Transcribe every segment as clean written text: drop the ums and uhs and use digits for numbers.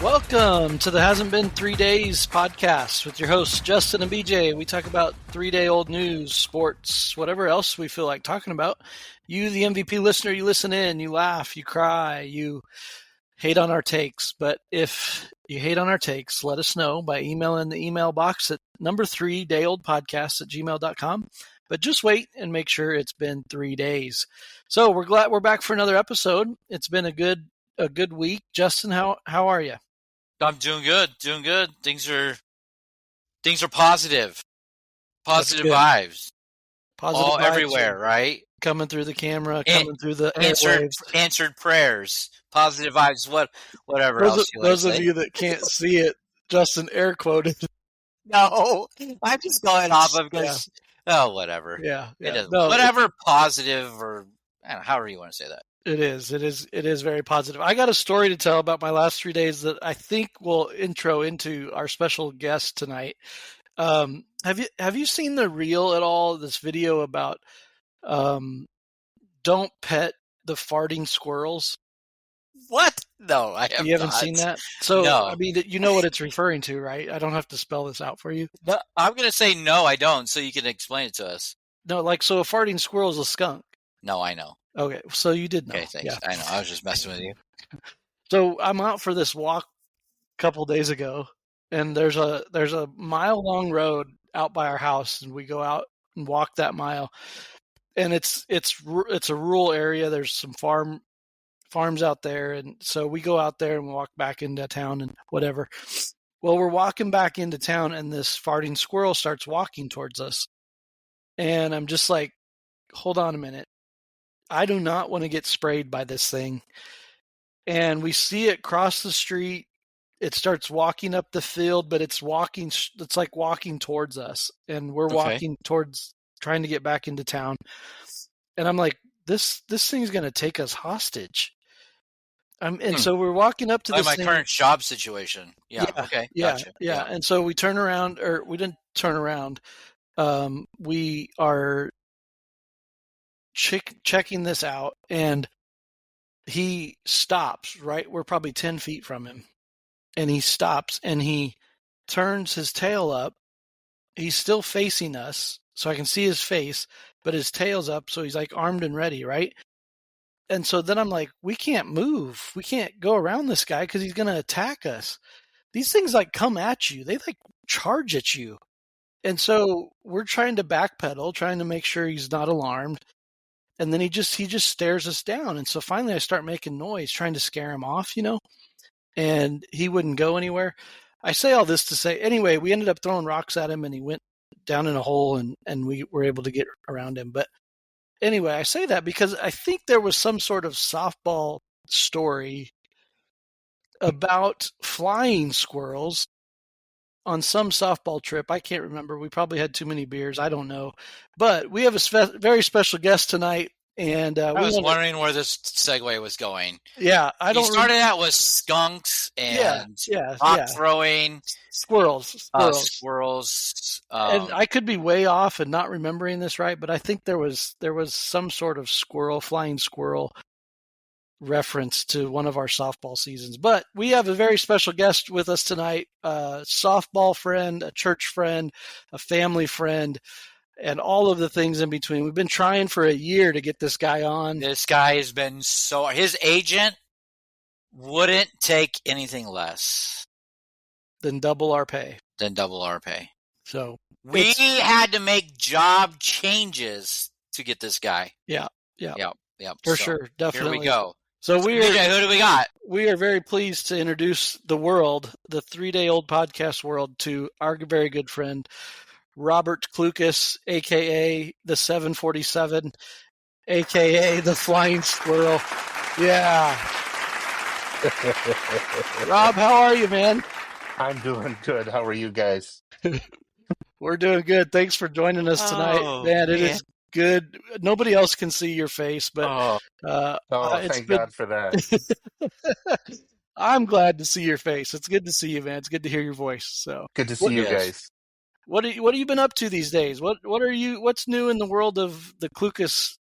Welcome to the Hasn't Been 3 Days podcast with your hosts, Justin and BJ. We talk about 3-day-old news, sports, whatever else we feel like talking about. You, the MVP listener, you listen in, you laugh, you cry, you hate on our takes. But if you hate on our takes, let us know by emailing the email box at number 3dayoldpodcast@gmail.com. But just wait and make sure it's been 3 days. So we're glad we're back for another episode. It's been a good week. Justin, how are you? I'm doing good. Things are positive. Positive vibes. Positive all vibes everywhere, right? Coming through the camera, coming through the answered prayers, positive vibes, whatever else you like those of you that can't see it, Justin air quoted. No, I'm just going off of because whatever. Yeah. Whatever positive or I don't know, however you want to say that. It is very positive. I got a story to tell about my last 3 days that I think will intro into our special guest tonight. Have you seen the reel at all? This video about don't pet the farting squirrels. What? No, I haven't. You haven't seen that? So no. I mean, you know what it's referring to, right? I don't have to spell this out for you. No, I'm gonna say no, I don't. So you can explain it to us. No, so a farting squirrel is a skunk. No, I know. Okay, so you did know. Okay, thanks. Yeah. I know. I was just messing with you. So I'm out for this walk a couple days ago, and there's a mile-long road out by our house, and we go out and walk that mile. And it's a rural area. There's some farms out there, and so we go out there and walk back into town and whatever. Well, we're walking back into town, and this farting squirrel starts walking towards us, and I'm just like, hold on a minute. I do not want to get sprayed by this thing. And we see it cross the street. It starts walking up the field, but it's like walking towards us. And we're walking towards trying to get back into town. And I'm like, this thing's going to take us hostage. So we're walking up to this my current job situation. Yeah. Okay. Gotcha. Yeah. And so we turn around, or we didn't turn around. We are checking this out, and he stops, right? We're probably 10 feet from him, and he stops, and he turns his tail up. He's still facing us, so I can see his face, but his tail's up, so he's like armed and ready, right? And so then I'm like, we can't move. We can't go around this guy because he's going to attack us. These things like come at you. They like charge at you. And so we're trying to backpedal, trying to make sure he's not alarmed. And then he just stares us down. And so finally I start making noise, trying to scare him off, and he wouldn't go anywhere. I say all this to say, anyway, we ended up throwing rocks at him, and he went down in a hole, and we were able to get around him. But anyway, I say that because I think there was some sort of softball story about flying squirrels on some softball trip. I can't remember. We probably had too many beers. I don't know. But we have a very special guest tonight. And I was wondering where this segue was going. Yeah. You started out with skunks and rock throwing. Squirrels. And I could be way off and not remembering this right, but I think there was some sort of flying squirrel reference to one of our softball seasons. But we have a very special guest with us tonight, a softball friend, a church friend, a family friend, and all of the things in between. We've been trying for a year to get this guy on. This guy has been his agent wouldn't take anything less than double our pay. So we had to make job changes to get this guy. Yeah. For sure, definitely. Here we go. So who do we got? We are very pleased to introduce the 3-day-old podcast world, to our very good friend, Robert Klucas, a.k.a. the 747, a.k.a. the Flying Squirrel. Yeah. Rob, how are you, man? I'm doing good. How are you guys? We're doing good. Thanks for joining us tonight. Man, it is good. Nobody else can see your face, but thank God for that. I'm glad to see your face. It's good to see you, man. It's good to hear your voice. So good to see you guys. What have you been up to these days? What's new in the world of the Klucas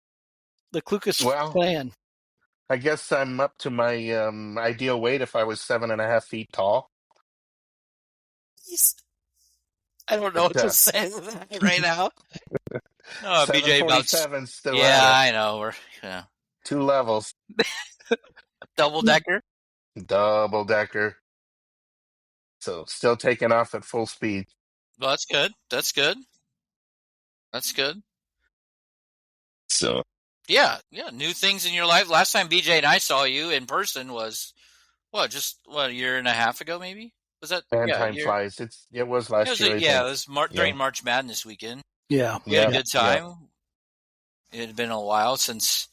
clan? I guess I'm up to my ideal weight if I was 7.5 feet tall. I don't know But what to say right now. Oh, BJ, about 747's still yeah, at it. I know. We're 2 levels, double decker. double decker. So still taking off at full speed. Well, that's good. That's good. That's good. So Yeah, yeah. New things in your life. Last time BJ and I saw you in person was a year and a half ago, maybe. Was that? man, Yeah, a time year. flies. It was It last was year, I yeah. It think. was Yeah, during March Madness weekend. Yeah. We had a yeah, good yeah, time. It had been a while since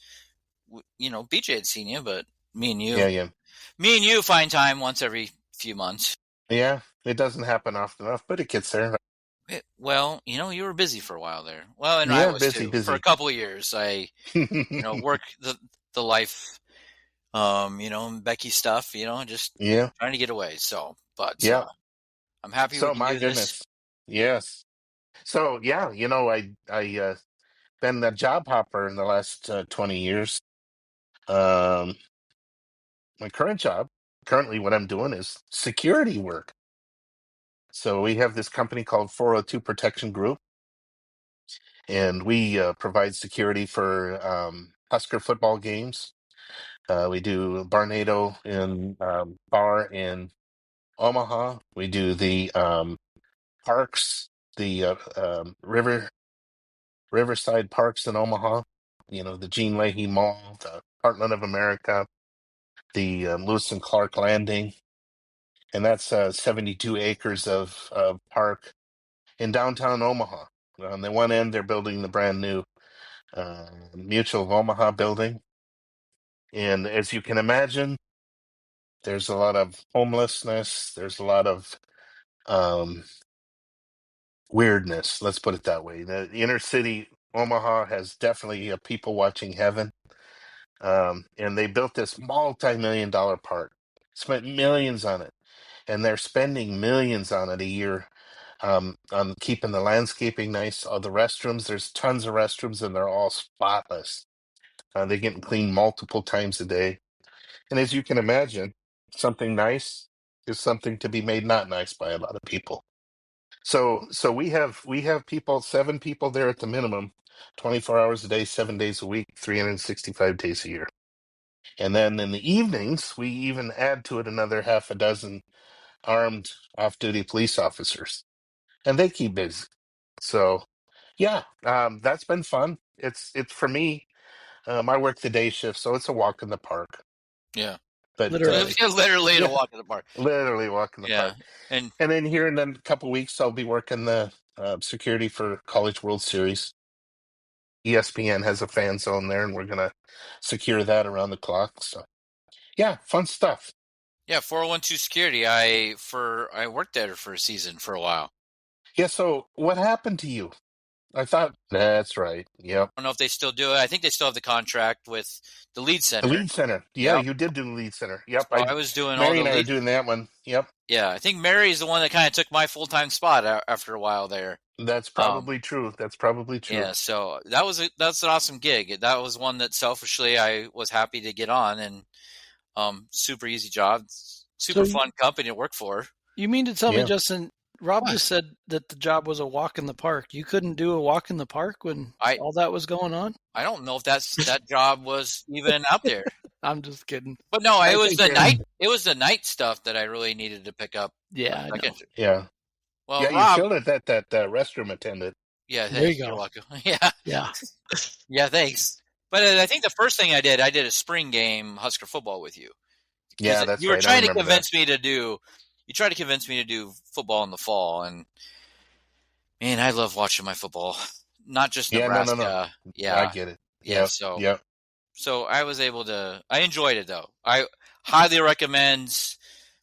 BJ had seen you, but me and you, yeah. find time once every few months. Yeah, it doesn't happen often enough, but it gets there. Well, you were busy for a while there. Well, and I Yeah, was busy, too. For a busy. couple of years, I work the life, and Becky stuff, just Yeah, trying to get away. So, but yeah. I'm happy we So can my do this. goodness, yes. So yeah, I been a job hopper in the last 20 years. Um, my currently what I'm doing is security work. So we have this company called 402 Protection Group, and we provide security for Husker football games. We do Barnado in bar in Omaha. We do the parks, the Riverside Parks in Omaha. The Gene Leahy Mall, the Heartland of America, the Lewis and Clark Landing, and that's 72 acres of park in downtown Omaha. On the one end, they're building the brand new Mutual of Omaha building. And as you can imagine, there's a lot of homelessness. There's a lot of um, weirdness. Let's put it that way. The inner city Omaha has definitely a people watching heaven. And they built this multi-million-dollar park, spent millions on it, and they're spending millions on it a year on keeping the landscaping nice. The restrooms, there's tons of restrooms, and they're all spotless. They get cleaned multiple times a day. And as you can imagine, something nice is something to be made not nice by a lot of people. So we have people, 7 people there at the minimum, 24 hours a day, 7 days a week, 365 days a year. And then in the evenings, we even add to it another half a dozen armed off-duty police officers, and they keep busy. So, yeah, that's been fun. It's for me. I work the day shift, so it's a walk in the park. Yeah, But Literally. literally in a yeah, walk in the park. literally walk in the Yeah, park. and And then here in a couple weeks, I'll be working the security for College World Series. ESPN has a fan zone there, and we're gonna secure that around the clock. So, yeah, fun stuff. yeah, 412 security. I worked there for a season for a while. Yeah. So, what happened to you? I thought that's right. Yep. I don't know if they still do it. I think they still have the contract with the lead The center. lead center. Yeah, Yep. you did do the lead center. Yep. So I was doing all Mary the and I are lead. doing that one. Yep. Yeah, I think Mary's the one that kind of took my full-time spot after a while there. That's probably true. That's probably true. Yeah, so that's an awesome gig. That was one that selfishly I was happy to get on, and super easy job, super fun company to work for. You mean to tell me, Yeah. Justin, Rob just said that the job was a walk in the park. You couldn't do a walk in the park when all that was going on? I don't know if that job was even out there. I'm just kidding. But no, I it was think, the night. It was the night stuff that I really needed to pick up. Yeah, I know. Yeah. Well, Yeah, you Rob. killed it at that restroom attendant. Yeah, There you you're go. welcome. Yeah, Yeah. yeah, thanks. But I think the first thing I did a spring game Husker football with you. Yeah, that's You were right. I trying to remember convince me to do. You tried to convince me to do football in the fall, and man, I love watching my football. Not just Yeah, Nebraska. no. Yeah, I get it. yeah. So I was able to. I enjoyed it though. I highly recommend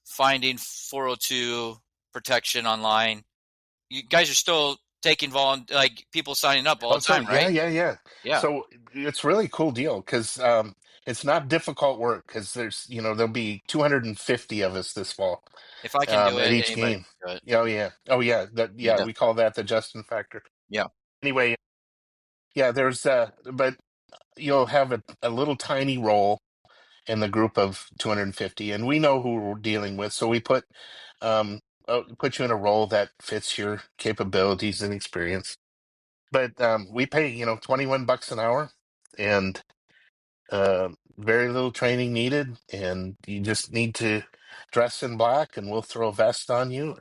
finding 402 protection online. You guys are still taking people signing up all the time, right? Yeah. Yeah. So it's really a cool deal because it's not difficult work because there'll be 250 of us this fall If I can do at it, each anybody game. can do it. Oh yeah. Yeah. We call that the Justin factor. Yeah. Anyway, yeah. There's but you'll have a little tiny role and the group of 250, and we know who we're dealing with, so we put you in a role that fits your capabilities and experience. But we pay, $21 an hour, and very little training needed, and you just need to dress in black, and we'll throw a vest on you.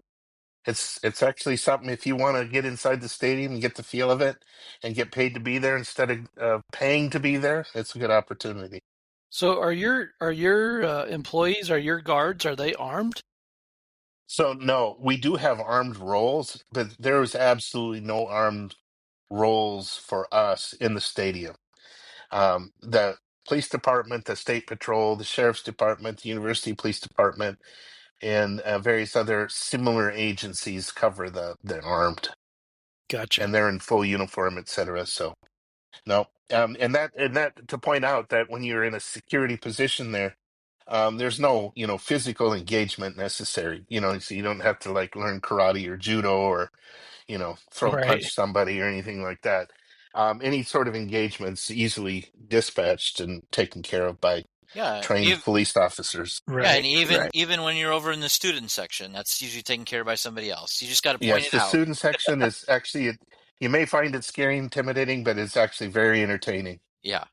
It's actually something, if you want to get inside the stadium and get the feel of it and get paid to be there instead of paying to be there, it's a good opportunity. So are your employees, are your guards, are they armed? So no, we do have armed roles, but there is absolutely no armed roles for us in the stadium. The police department, the state patrol, the sheriff's department, the university police department, and various other similar agencies cover the armed, Gotcha. and they're in full uniform, etc. So no, and that to point out that when you're in a security position there, there's no physical engagement necessary. So you don't have to like learn karate or judo or throat Right. punch somebody or anything like that. Any sort of engagement's easily dispatched and taken care of by Yeah, trained police officers. yeah, and Right. even Right. even when you're over in the student section, that's usually taken care of by somebody else. You just got to point Yes, it the out. student section is actually, you may find it scary, intimidating, but it's actually very entertaining. Yeah,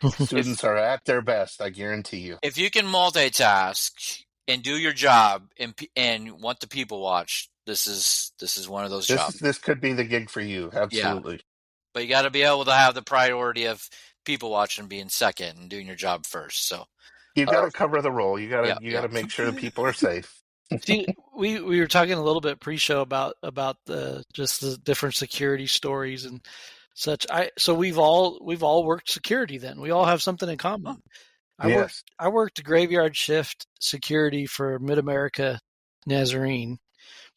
if Students are at their best, I guarantee you. if you can multitask and do your job and want the people watch, this is one of those jobs. This could be the gig for you. Yeah, Absolutely. but you got to be able to have the priority of people watching being second and doing your job first. So You've got to cover the role. You yeah, got to make sure that people are safe. See, we were talking a little bit pre-show about the just the different security stories and such. So we've all worked security then. We all have something in common. Yes. I worked graveyard shift security for Mid America Nazarene.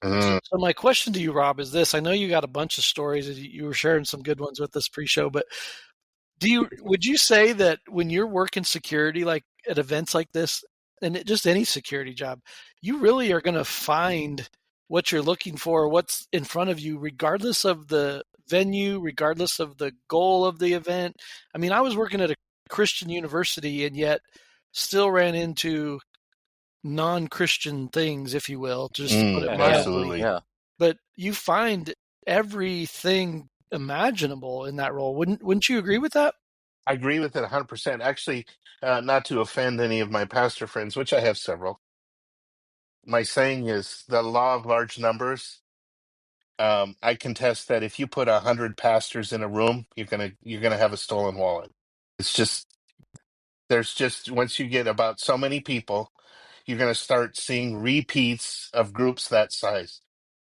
Mm. So my question to you, Rob, is this: I know you got a bunch of stories. You were sharing some good ones with us pre-show, but would you say that when you're working security, like at events like this, and just any security job, you really are going to find what you're looking for, what's in front of you, regardless of the venue, regardless of the goal of the event? I mean, I was working at a Christian university and yet still ran into non-Christian things, if you will, just to put it mildly. Absolutely. yeah. But you find everything imaginable in that role. Wouldn't you agree with that? I agree with it 100%. Actually, not to offend any of my pastor friends, which I have several, my saying is the law of large numbers. I contest that if you put 100 pastors in a room, you're gonna have a stolen wallet. It's just there's just once you get about so many people, you're gonna start seeing repeats of groups that size.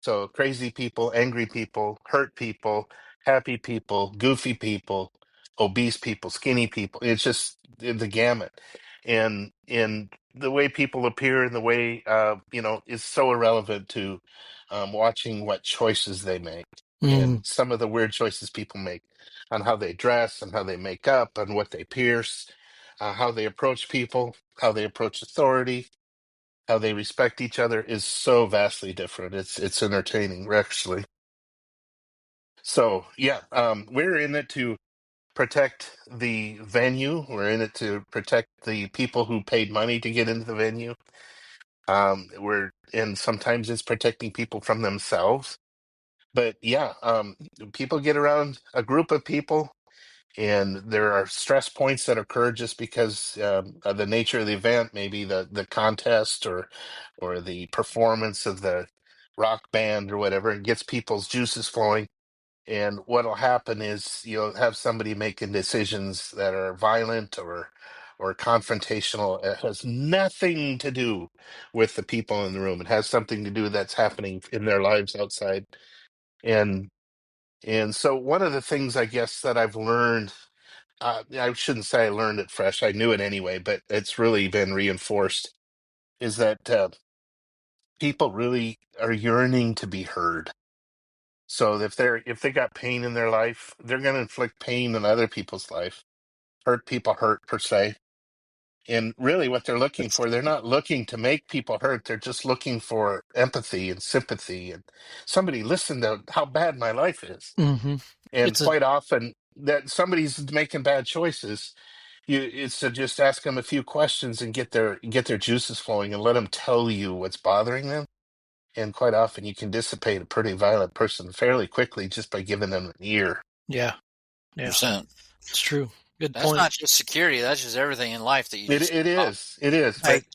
So crazy people, angry people, hurt people, happy people, goofy people, obese people, skinny people. It's just the gamut. And the way people appear and the way is so irrelevant to watching what choices they make and Mm. some of the weird choices people make on how they dress and how they make up and what they pierce, how they approach people, how they approach authority, how they respect each other is so vastly different. It's entertaining, actually. So yeah, we're in it to protect the venue. We're in it to protect the people who paid money to get into the venue. And sometimes it's protecting people from themselves. But yeah, people get around a group of people and there are stress points that occur just because of the nature of the event, maybe the contest or the performance of the rock band or whatever. It gets people's juices flowing, and what'll happen is you'll have somebody making decisions that are violent or confrontational. It has nothing to do with the people in the room. It has something to do that's happening in their lives outside. And and so one of the things I guess that I've learned, I shouldn't say I learned it fresh. I knew it anyway, but it's really been reinforced, is that people really are yearning to be heard. So if they got pain in their life, they're going to inflict pain in other people's life. Hurt people hurt per se. And really what they're looking for, they're not looking to make people hurt. They're just looking for empathy and sympathy and somebody listen to how bad my life is. Hmm. And It's a quite often that somebody's making bad choices, it's to just ask them a few questions and get their juices flowing and let them tell you what's bothering them. And quite often you can dissipate a pretty violent person fairly quickly just by giving them an ear. Yeah. Yeah. 100%. It's true. Good That's point. not just security. That's just everything in life that you just. It is. But Like,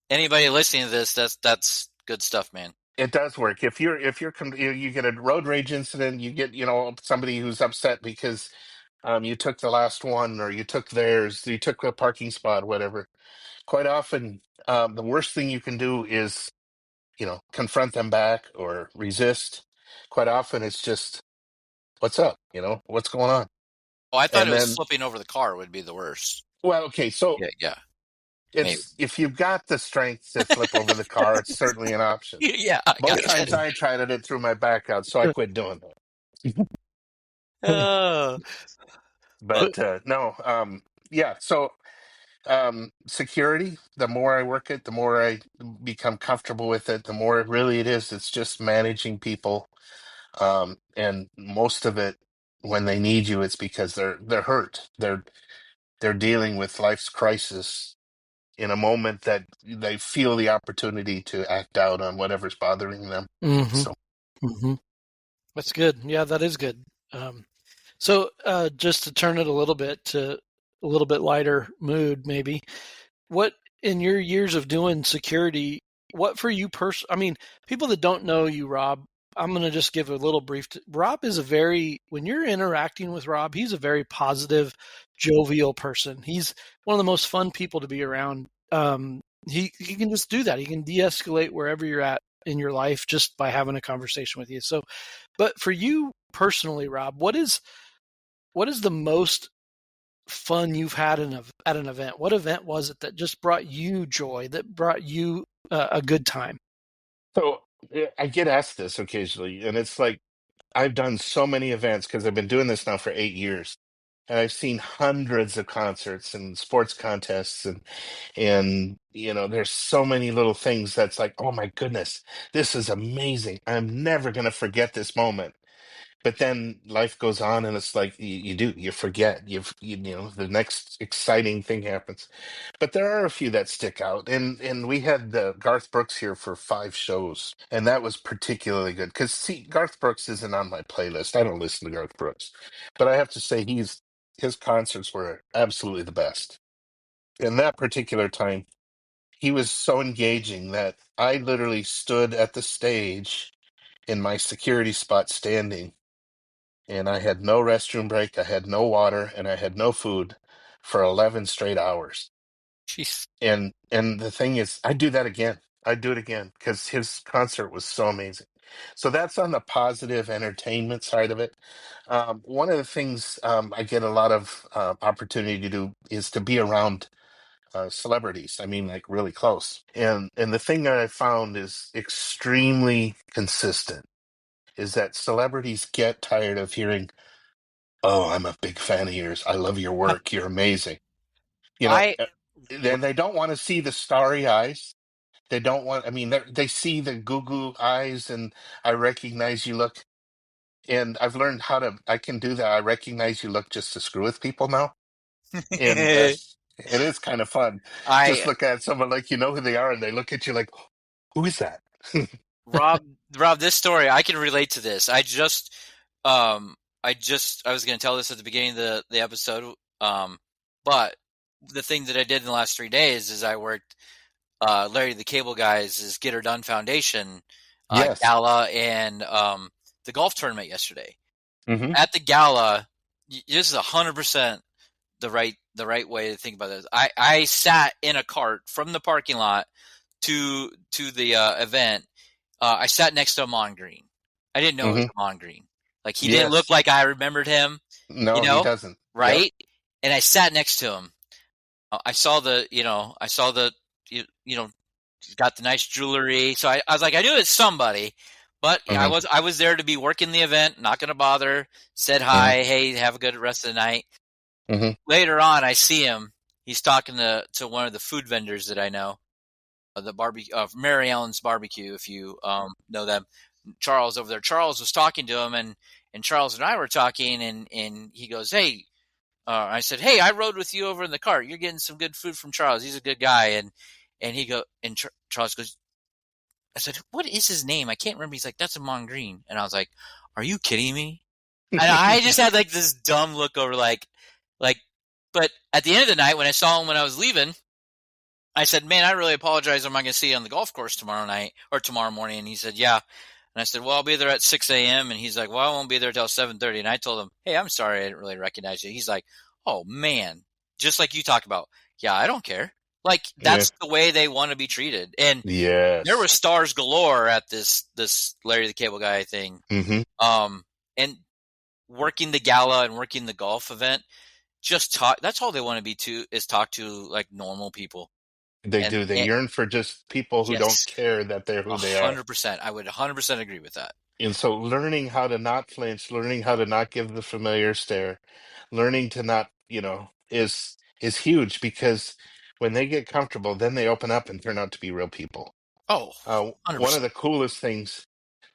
anybody listening to this, that's good stuff, man. it does work. If you get a road rage incident, you get somebody who's upset because you took the last one, or you took theirs, you took a parking spot, whatever. Quite often, the worst thing you can do is confront them back or resist. Quite often, it's just, "What's up? What's going on?" Oh, I thought And it was then, flipping over the car would be the worst. well, okay, so Yeah, maybe. it's if you've got the strength to flip over the car, it's certainly an option. Yeah, I Most got times you. I tried it, it threw my back out, so I quit doing that. Uh, but But no, yeah. So security. The more I work it, the more I become comfortable with it. The more really it is. It's just managing people, and most of it, when they need you, it's because they're hurt. They're dealing with life's crisis in a moment that they feel the opportunity to act out on whatever's bothering them. Mm-hmm. So Mm-hmm. That's good. Yeah, that is good. So just to turn it a little bit to a little bit lighter mood, maybe. What in your years of doing security, what for you I mean, people that don't know you, Rob, I'm going to just give a little brief. Rob is when you're interacting with Rob, he's a very positive, jovial person. He's one of the most fun people to be around. He can just do that. He can de-escalate wherever you're at in your life just by having a conversation with you. So, but for you personally, Rob, what is the most fun you've had at an event? What event was it that just brought you joy, that brought you a good time? so I get asked this occasionally, and it's like I've done so many events because I've been doing this now for 8 years, and I've seen hundreds of concerts and sports contests, and there's so many little things that's like, oh my goodness, this is amazing. I'm never gonna forget this moment. But then life goes on, and it's like you forget. The next exciting thing happens. But there are a few that stick out, and we had Garth Brooks here for 5 shows, and that was particularly good because, see, Garth Brooks isn't on my playlist. I don't listen to Garth Brooks, but I have to say his concerts were absolutely the best. In that particular time, he was so engaging that I literally stood at the stage in my security spot standing, and I had no restroom break, I had no water, and I had no food for 11 straight hours. jeez. And the thing is, I'd do that again. I'd do it again because his concert was so amazing. So that's on the positive entertainment side of it. One of the things I get a lot of opportunity to do is to be around celebrities. I mean, like really close. And the thing that I found is extremely consistent is that celebrities get tired of hearing, "Oh, I'm a big fan of yours. I love your work. You're amazing." You know, I then they don't want to see the starry eyes. They don't want, I mean, they see the goo goo eyes, and I recognize you look. And I've learned I can do that. I recognize you look just to screw with people now. And it is kind of fun. Just I look at someone like you know who they are, and they look at you like, "Who is that?" Rob, this story, I can relate to this. I was going to tell this at the beginning of the episode, but the thing that I did in the last 3 days is I worked Larry the Cable Guy's Get Her Done Foundation Yes. gala and the golf tournament yesterday. Hmm. At the gala, this is 100% the right way to think about this. I sat in a cart from the parking lot to the event. I sat next to Amon Green. I didn't know it was Hmm. Amon Green. Like, he didn't look Yes. like I remembered him, No, he doesn't. Yep. right? And I sat next to him. I saw he's got the nice jewelry. So I was like, I knew it's somebody, but yeah, Hmm. I was there to be working the event, not going to bother. Said Hmm. hi, hey, have a good rest of the night. Hmm. Later on, I see him. He's talking to one of the food vendors that I know, the barbecue of Mary Ellen's Barbecue. If you know them, Charles over there. Charles was talking to him, and Charles and I were talking, and he goes, "Hey, I said, "Hey, I rode with you over in the cart. You're getting some good food from Charles. He's a good guy." And Charles goes, I said, "What is his name? I can't remember." He's like, "That's Amon Green." And I was like, "Are you kidding me?" And I just had like this dumb look over like, but at the end of the night when I saw him when I was leaving, I said, "Man, I really apologize. I'm not going to see you on the golf course tomorrow night or tomorrow morning." And he said, "Yeah." And I said, "Well, I'll be there at 6 a.m." And he's like, "Well, I won't be there till 7:30." And I told him, "Hey, I'm sorry. I didn't really recognize you." He's like, "Oh, man." Just like you talked about. Yeah, I don't care. Like, Yeah. that's the way they want to be treated. And there were Yes. stars galore at this Larry the Cable Guy thing. Mm-hmm. And working the gala and working the golf event, just talk. That's all they want to be is talk to like normal people. They And, do. They and yearn for just people who don't yes, care that they're who they are. 100%. I would 100% agree with that. And so learning how to not flinch, learning how to not give the familiar stare, learning to not, is huge because when they get comfortable, then they open up and turn out to be real people. Oh, One of 100%. the coolest things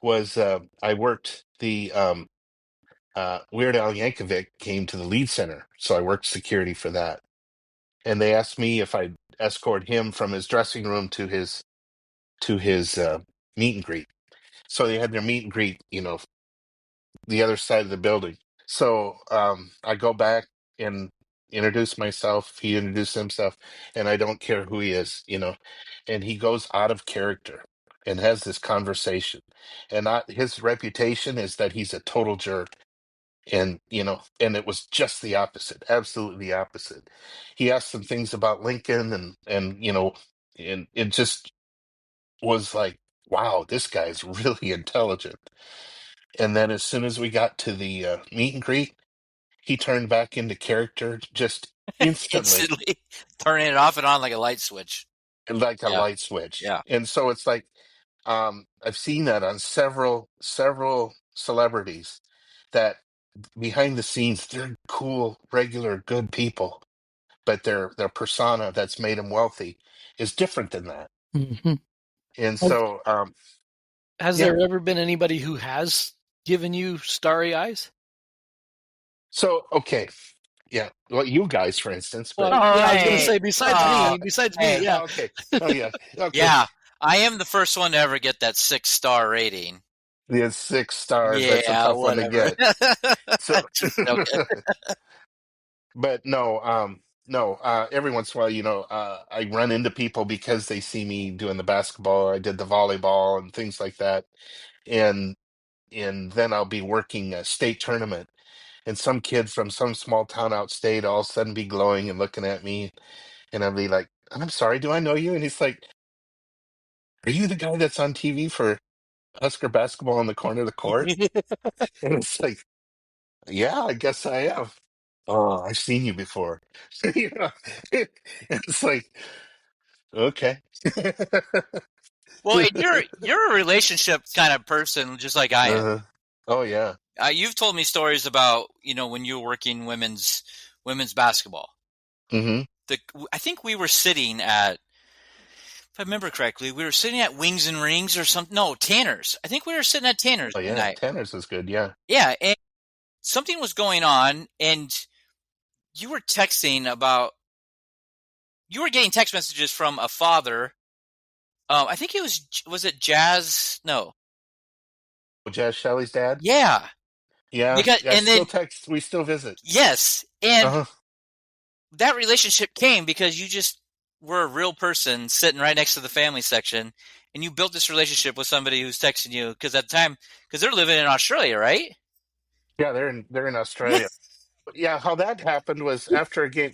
was I worked the Weird Al Yankovic came to the Lead Center, so I worked security for that. And they asked me if I'd escort him from his dressing room to his meet and greet. So they had their meet and greet, the other side of the building. So I go back and introduce myself. He introduced himself, and I don't care who he is, And he goes out of character and has this conversation. And his reputation is that he's a total jerk. And it was just the opposite, absolutely the opposite. He asked some things about Lincoln, and it just was like, wow, this guy's really intelligent. And then as soon as we got to the meet and greet, he turned back into character just instantly, Instantly turning it off and on like a light switch. like a Yeah. light switch. Yeah. And so it's like I've seen that on several celebrities that behind the scenes they're cool, regular, good people, but their persona that's made them wealthy is different than that. Mm-hmm. And Has, so has yeah. there ever been anybody who has given you starry eyes? So okay. Yeah. Well, you guys, for instance, but Well, yeah, I was going to Hey. say besides me, Hey. yeah. okay. Oh yeah. Okay. Yeah. I am the first one to ever get that 6-star rating. The 6 stars, that's a Yeah, tough one to whatever. get. So Just joking. but no, every once in a while, I run into people because they see me doing the basketball, I did the volleyball and things like that. And and then I'll be working a state tournament, and some kid from some small town outstate all of a sudden be glowing and looking at me, and I'll be like, "I'm sorry, do I know you?" And he's like, "Are you the guy that's on TV for Husker basketball in the corner of the court?" And it's like, "Yeah, I guess I am." "Oh, I've seen you before." You know, it's like, okay. Well, and you're a relationship kind of person, just like I am. uh Oh yeah. You've told me stories about when you were working women's basketball. Hmm. I think we were sitting at, if I remember correctly, we were sitting at Wings and Rings or something. No, Tanner's. I think we were sitting at Tanner's Oh one yeah, night. Tanner's is good. Yeah. Yeah, and something was going on, and you were texting about. You were getting text messages from a father. I think it was it Jazz? No. Jazz Shelley's dad. Yeah. Yeah, Because yeah. and then Still text. We still visit. yes, and Uh-huh. that relationship came because you just were a real person sitting right next to the family section, and you built this relationship with somebody who's texting you because at the time, because they're living in Australia, right? Yeah, they're in Australia. Yeah, how that happened was after a game.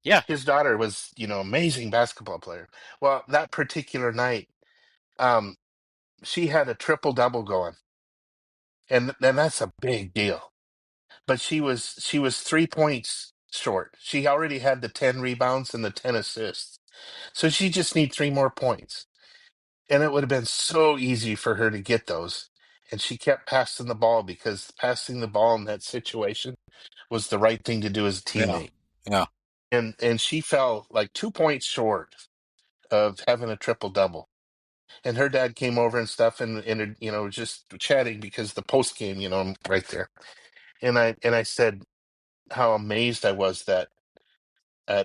Yeah. His daughter was amazing basketball player. Well, that particular night, um, she had a triple double going, and that's a big deal. But she was 3 points short. She already had the 10 rebounds and the 10 assists, so she just need 3 more points. And it would have been so easy for her to get those. And she kept passing the ball because passing the ball in that situation was the right thing to do as a Yeah. teammate. Yeah. And she fell like 2 points short of having a triple double. And her dad came over and stuff and just chatting because the post game, I'm right there. And I said, how amazed I was that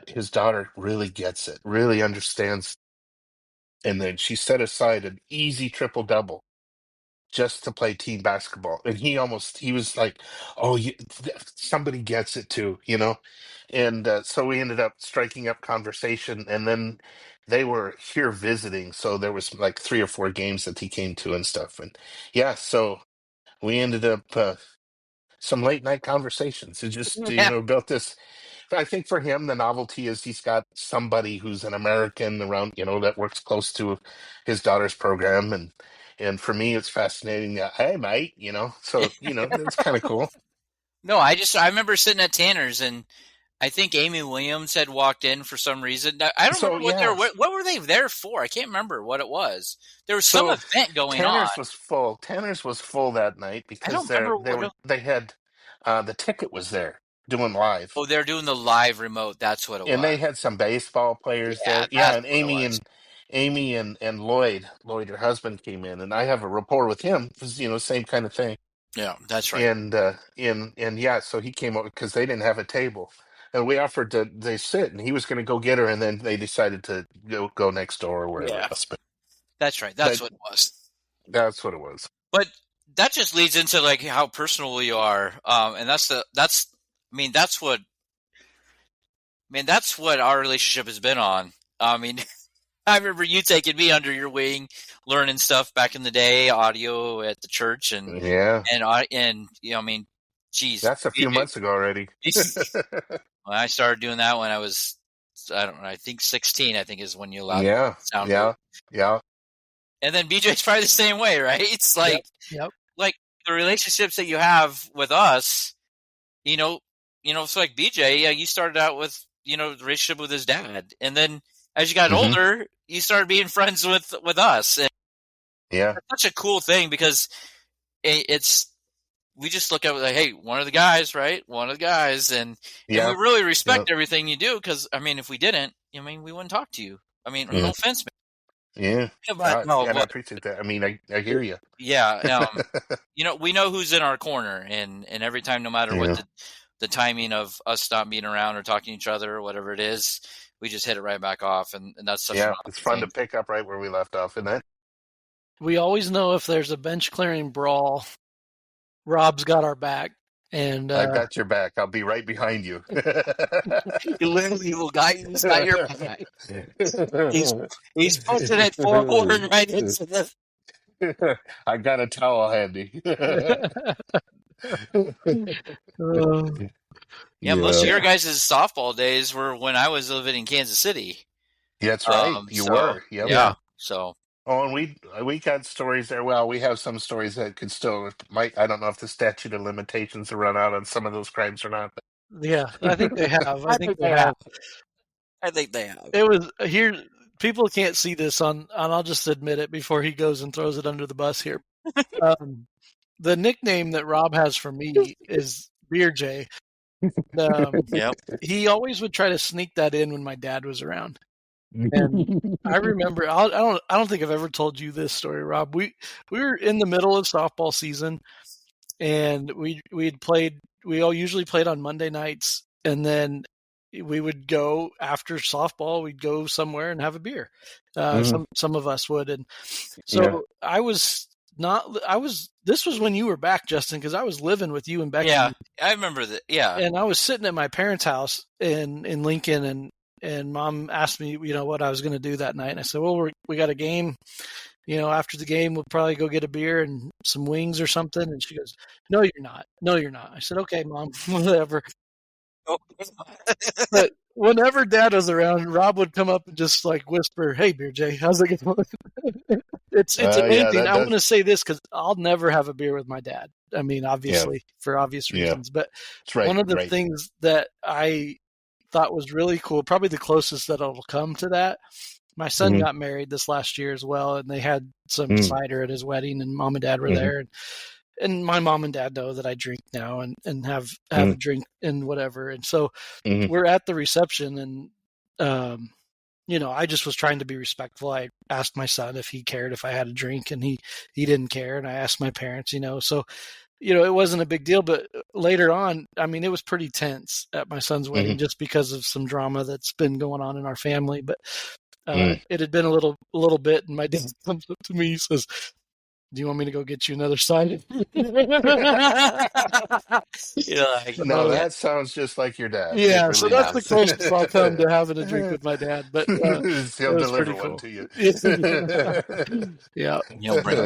his daughter really gets it, really understands, and then she set aside an easy triple double just to play team basketball. And he was like, "Oh, somebody gets it too," you know. And so we ended up striking up conversation, and then they were here visiting, so there was like 3 or 4 games that he came to and stuff. And yeah, so we ended up some late night conversations. It just Yeah. built this. I think for him, the novelty is he's got somebody who's an American around, that works close to his daughter's program, and for me, it's fascinating. That, hey, mate, so that's kind of cool. No, I remember sitting at Tanner's, and I think Amy Williams had walked in for some reason. I don't So remember what they yeah, were. What were they there for? I can't remember what it was. There was some so event going on. Tanner's was full that night I because don't remember what. they had the ticket was there doing live. Oh, they're doing the live remote. That's what it And was. they had some baseball players Yeah, there. Yeah, that's and what it was. Amy and Lloyd, her husband, came in, and I have a rapport with him. It was, same kind of thing. Yeah, that's right. And yeah, so he came over because they didn't have a table, and we offered to they sit, and he was going to go get her, and then they decided to go next door or wherever Yeah, else. that's right. That's But what it was. that's what it was. But that just leads into like how personal we are, and that's I mean, that's what our relationship has been on. I mean, I remember you taking me under your wing, learning stuff back in the day, audio at the church, Yeah, and I mean, geez, that's a few months ago already. when I started doing that when I was, I don't know, I think 16, I think is when you allowed Yeah, sound yeah, booth. yeah. And then BJ's probably the same way, right? It's like, Yep. like the relationships that you have with us, so like BJ, yeah, you started out with, the relationship with his dad. And then as you got Hmm. older, you started being friends with us. And Yeah, it's such a cool thing because we just look at it like, hey, one of the guys, right? One of the guys. And we yeah, really yeah, respect everything you do. Cause I mean, if we didn't, we wouldn't talk to you. I mean, no yeah, offense, yeah. man. But no, And I but appreciate that. I mean, I hear you. yeah. We know who's in our corner, and every time, no matter what Yeah, the timing of us not being around or talking to each other or whatever it is, we just hit it right back off, and that's such an yeah. awesome It's fun to thing. pick up right where we left off, isn't it? We always know if there's a bench clearing brawl, Rob's got our back. And I got your back. I'll be right behind you. He literally will guide you. He's got your back. He's pushing it forward right into the. I got a towel handy. Yeah, most of Yeah, your guys' softball days were when I was living in Kansas City. that's right. You So were. Yep. yeah, so Oh, and we got stories there. Well, we have some stories that could still might. I don't know if the statute of limitations will run out on some of those crimes or not. yeah, I think they have. I think they have. I think they have. It was here. People can't see this and I'll just admit it before he goes and throws it under the bus here. The nickname that Rob has for me is Beer J. Yep. He always would try to sneak that in when my dad was around. And I remember, I don't think I've ever told you this story, Rob. We were in the middle of softball season, and we all usually played on Monday nights, and then we would go after softball. We'd go somewhere and have a beer. Some of us would, and so Yeah. This was when you were back, Justin, because I was living with you and Becky. Yeah, I remember that. Yeah, And I was sitting at my parents' house in Lincoln, and Mom asked me, what I was going to do that night. And I said, well, we got a game. After the game, we'll probably go get a beer and some wings or something. And she goes, no, you're not. No, you're not. I said, okay, Mom, whatever. But whenever Dad was around, Rob would come up and just like whisper, hey, Beer J, how's it going? It's amazing. Yeah, I want to say this because I'll never have a beer with my dad. I mean, obviously, for obvious Yeah. reasons. But That's right. one of the right. things that I thought was really cool, probably the closest that it'll come to that, my son Mhm. got married this last year as well, and they had some Mm. cider at his wedding, and Mom and Dad were Mhm. there. And my mom and dad know that I drink now and have a drink and whatever. And so Mhm. we're at the reception, and I just was trying to be respectful. I asked my son if he cared if I had a drink, and he didn't care. And I asked my parents, so it wasn't a big deal. But later on, I mean, it was pretty tense at my son's wedding Mhm. just because of some drama that's been going on in our family. But Mm. it had been a little bit, and my dad comes up to me, he says, "Do you want me to go get you another side?" No, that sounds just like your dad. It Yeah, so really that's the does. closest I'll come to having a drink with my dad. But it He'll was deliver pretty one cool. to you. Yeah. He'll bring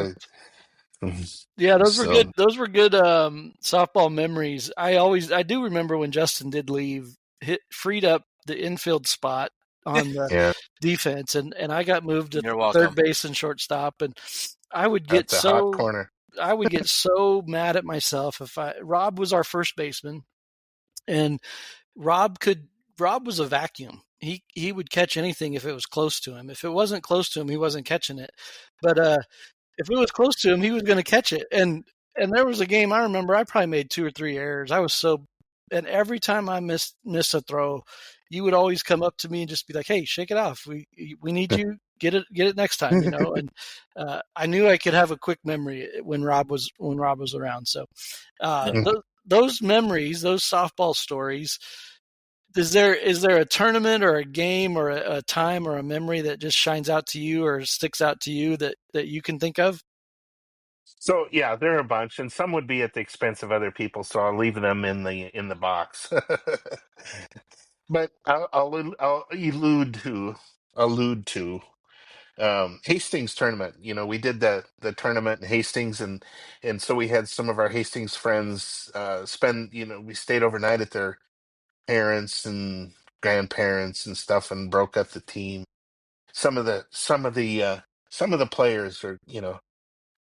it. Yeah, those were So good. Those were good softball memories. I do remember when Justin did leave, freed up the infield spot on the yeah, defense, and I got moved to You're third welcome. base and shortstop, and I would at get the hot so corner. mad at myself if Rob was our first baseman, and Rob was a vacuum. He would catch anything if it was close to him. If it wasn't close to him, he wasn't catching it. But if it was close to him, he was going to catch it. And there was a game I remember I probably made 2 or 3 errors. I was so, and every time I miss a throw, you would always come up to me and just be like, "Hey, shake it off. We need you. Get it next time." And I knew I could have a quick memory when Rob was around. So those memories, those softball stories. Is there a tournament or a game or a time or a memory that just shines out to you or sticks out to you that you can think of? So yeah, there are a bunch, and some would be at the expense of other people. So I'll leave them in the box. But I'll allude to Hastings tournament. We did the tournament in Hastings, and so we had some of our Hastings friends spend. We stayed overnight at their parents and grandparents and stuff, and broke up the team. Some of the players are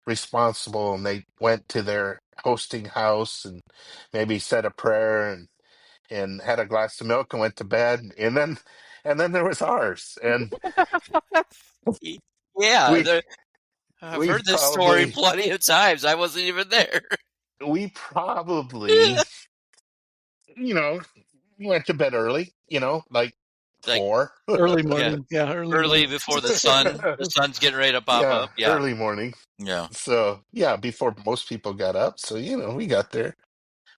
responsible, and they went to their hosting house and maybe said a prayer and had a glass of milk and went to bed, and then there was ours, and Yeah, we I've we heard this story probably plenty of times. I wasn't even there. we probably you know went to bed early, like Like, 4. Early yeah, morning. Yeah, early early morning. before the sun's getting ready to pop Yeah, up. Yeah, early morning. yeah, So yeah, before most people got up. So we got there.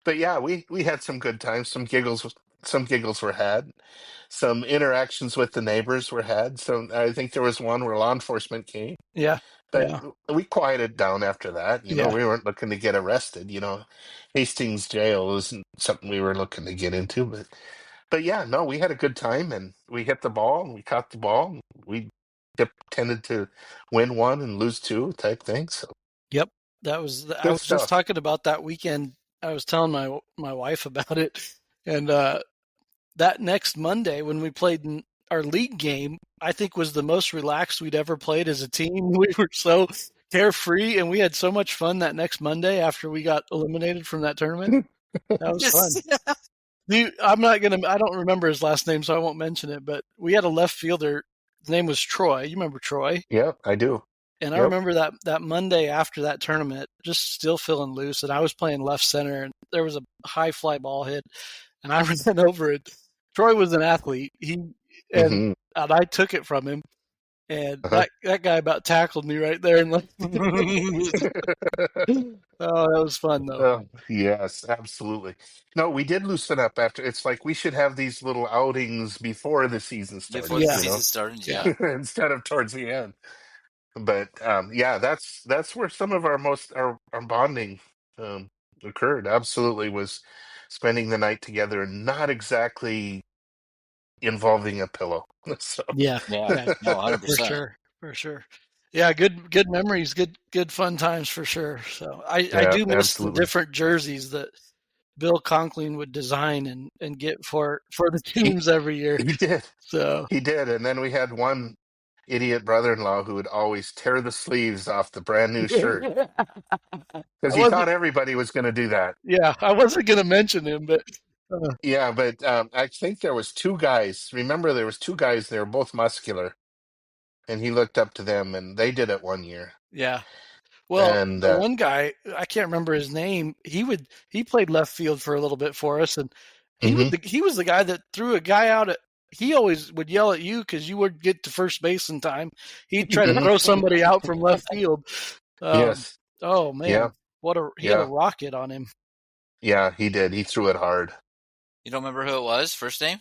But yeah, we had some good times. Some giggles were had. Some interactions with the neighbors were had. So I think there was one where law enforcement came, Yeah. but Yeah. we quieted down after that. Yeah. We weren't looking to get arrested. Hastings jail isn't something we were looking to get into. But yeah, no, we had a good time, and we hit the ball and we caught the ball. And we tended to win one and lose two type thing. So Yep. I good was just stuff. talking about that weekend. I was telling my wife about it, and that next Monday when we played in our league game, I think was the most relaxed we'd ever played as a team. We were so carefree, and we had so much fun that next Monday after we got eliminated from that tournament. That was fun. yes, I don't remember his last name, so I won't mention it. But we had a left fielder. His name was Troy. You remember Troy? Yeah, I do. And I Yep. remember that Monday after that tournament, just still feeling loose. And I was playing left center, and there was a high fly ball hit, and I ran over it. Troy was an athlete. And Hmm. I took it from him, and Uh-huh. that guy about tackled me right there. And oh, that was fun though. Yes, absolutely. No, we did loosen up after. It's like we should have these little outings before the season before started, the Yeah, season started. yeah, Yeah, instead of towards the end. But yeah, that's where some of our bonding occurred. Absolutely, was spending the night together and not exactly involving a pillow. So yeah, yeah, yeah, no, for 100%. sure, for sure. Yeah, good memories, good fun times for sure. So I yeah, do miss the absolutely. different jerseys that Bill Conkling would design and get for the He teams every year. he did. So He did. And then we had one idiot brother-in-law who would always tear the sleeves off the brand new shirt because I he thought wasn't. everybody was going to do that. Yeah, I wasn't gonna mention him, but Yeah, but I think there was two guys. Remember, there was two guys. They were both muscular, and he looked up to them, and they did it one year. yeah. Well, And the one guy I can't remember his name. He played left field for a little bit for us, and mhm. he was the guy that threw a guy out at. He always would yell at you because you would get to first base in time. He'd try to Mhm. throw somebody out from left field. Um, Yes, oh yeah, man, He had a Yeah. rocket on him. Yeah, he did. He threw it hard. You don't remember who it was? First name?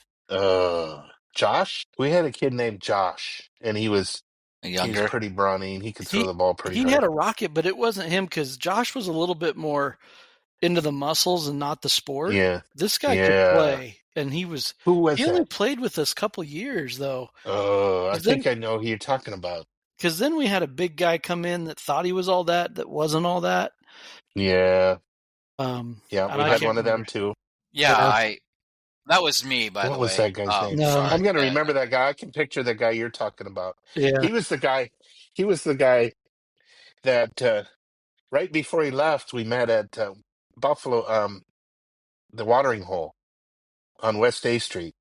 Josh? We had a kid named Josh, and he was Younger. pretty brawny, and he could throw He the ball pretty he had hard. a rocket, but it wasn't him because Josh was a little bit more into the muscles and not the sport. Yeah. This guy could Yeah. play, and he Who was only that? played with us a couple years though. Oh, I 'Cause then think I know who you're talking about. because then we had a big guy come in that thought he was all that wasn't all that. Yeah. And Yeah, we've I had can't one of them remember. too. Yeah, Yeah. that was me, by What the was way. that guy's name? No. I'm gonna Yeah. remember that guy. I can picture the guy you're talking about. Yeah. He was the guy. He was the guy that right before he left, we met at Buffalo, the watering hole on West A Street.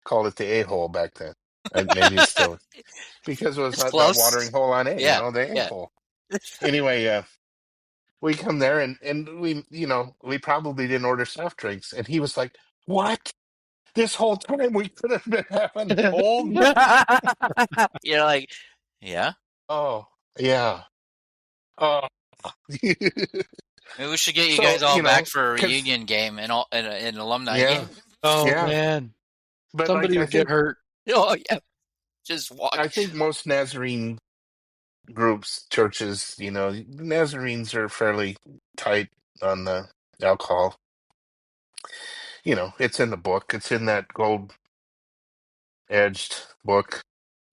Called it the A hole back then. Maybe it's still because it was It's that watering close. hole on A. Yeah, The A yeah. hole. Anyway, we come there and we we probably didn't order soft drinks, and he was like, "What? This whole time we could have been having home." You're like, yeah. Oh, yeah. Oh. Maybe we should get you So, guys all back for a because, reunion game and all in an alumni yeah, game. Oh yeah. man, But like, somebody would get hurt. Oh yeah, just walk. I think most Nazarene groups, churches, Nazarenes are fairly tight on the alcohol. It's in the book. It's in that gold-edged book.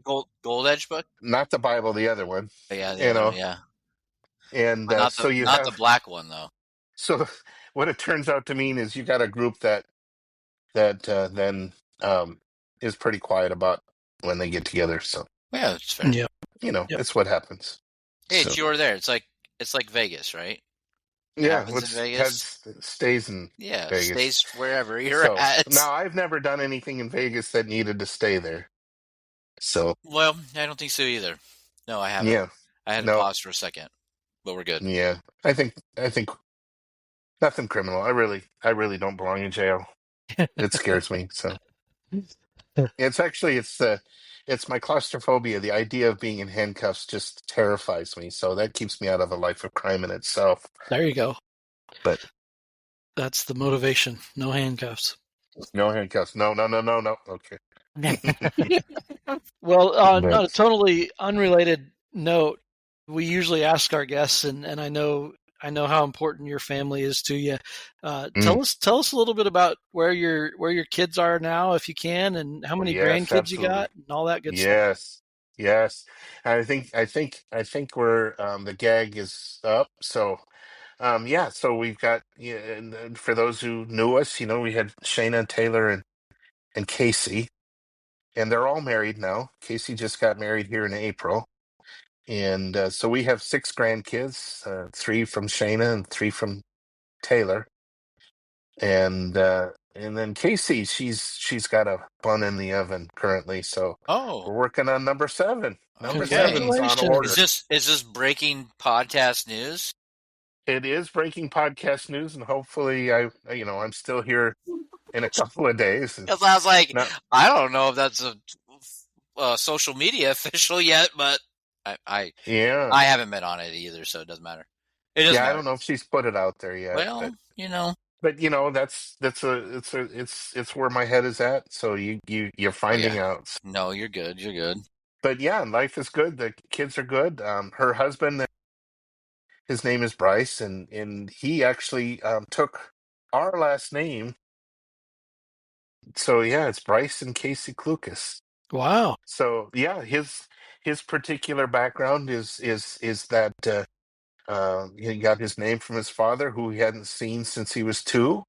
Gold Edge book. Not the Bible, the other one. Yeah, the You other one. know, Yeah, and but so you not the have. black one though. So what it turns out to mean is you got a group that then is pretty quiet about when they get together. So Yeah, that's fair. Yep. Yep. it's what happens. Hey, So it's you were there. It's like Vegas, right? It yeah, happens in Vegas. stays in Yeah, Vegas. stays wherever you're So at. now I've never done anything in Vegas that needed to stay there. So Well, I don't think so either. No, I haven't. yeah, I had to no, pause for a second, but we're good. yeah. I think nothing criminal. I really don't belong in jail. It scares me. So it's actually it's my claustrophobia. The idea of being in handcuffs just terrifies me. So that keeps me out of a life of crime in itself. There you go. But That's the motivation. No handcuffs. no handcuffs. No, no, no, no, no. Okay. Well, on a But totally unrelated note, we usually ask our guests, and I know how important your family is to you. Tell us a little bit about where your kids are now, if you can, and how many yes, grandkids you absolutely. got, and all that good stuff. Yes. Yes. I think we're the gag is up. So yeah, so we've got and for those who knew us, we had Shayna, Taylor, and Casey, and they're all married now. Casey just got married here in April. And so we have 6 grandkids, 3 from Shayna and 3 from Taylor. And then Casey, she's got a bun in the oven currently, so Oh, we're working on number 7. Number okay. 7's on order. Congratulations. Is this breaking podcast news? It is breaking podcast news, and hopefully I'm still here in a couple of days. And Because I was like, not, I don't know if that's a social media official yet, but I yeah, haven't been on it either, so it doesn't matter. It doesn't yeah, I matter. don't know if she's put it out there yet, Well, but it's where my head is at. So you're oh yeah. finding out. No, you're good. You're good. But yeah, life is good. The kids are good. Her husband, his name is Bryce, and he actually took our last name. So yeah, it's Bryce and Casey Klucas. Wow. So yeah, his particular background is that he got his name from his father, who he hadn't seen since he was 2,